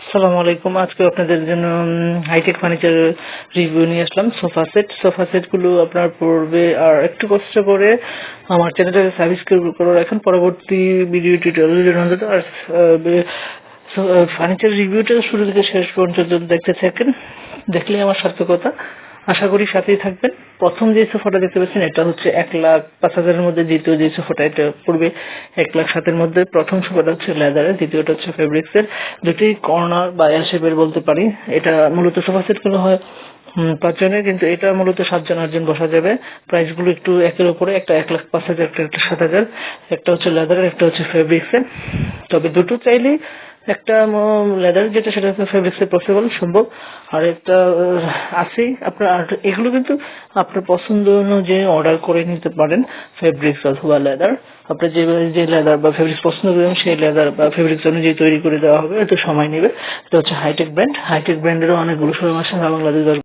আসসালামু আলাইকুম। আজকে আপনাদের জন্য হাইটেক ফার্নিচার রিভিউ নিয়ে আসলাম। সোফা সেট গুলো আপনার পড়বে, আর একটু কষ্ট করে আমার চ্যানেলটাকে সাবস্ক্রাইব করে রাখেন পরবর্তী ভিডিও টিউটোরিয়ালের জন্য। আর ফার্নিচার রিভিউটা শুরু থেকে শেষ পর্যন্ত দেখতে থাকেন, দেখলে আমার সার্থকতা। আশা করি সাথেই থাকবেন। প্রথম যে সোফাটা দেখতে পাচ্ছেন এটা হচ্ছে 1,05,000-এর মধ্যে। দ্বিতীয় যে সোফাটা এটা পড়বে 1,07,000-এর মধ্যে। প্রথম সোফাটা হচ্ছে লেদারের, দ্বিতীয়টা হচ্ছে ফেব্রিক্সের। দুটি কর্নার বা এল শেপের বলতে পারি। এটা মূলত সোফা সেট গুলো হয় 5 জনের, কিন্তু এটা মূলত 7 জন 8 জন বসা যাবে। প্রাইস গুলো একটু একের উপরে, একটা 1,05,000, একটা 1,07,000। একটা হচ্ছে লেদারের, একটা হচ্ছে ফেব্রিক্সের। তবে দুটো চাইলেই, একটা লেদার যেটা সেটা ফেব্রিক্সে পসিবল সম্ভব, আর একটা আছে আপনার। আর এগুলো কিন্তু আপনার পছন্দ অনুযায়ী অর্ডার করে নিতে পারেন, ফেব্রিক্স অথবা লেদার। আপনি যে লেদার বা ফেব্রিক্স পছন্দ করবেন সেই লেদার বা ফেব্রিক্স অনুযায়ী তৈরি করে দেওয়া হবে। একটু সময় নেবে। এটা হচ্ছে হাইটেক ব্র্যান্ডেরও অনেকগুলো শোরুম আছে বাংলাদেশ।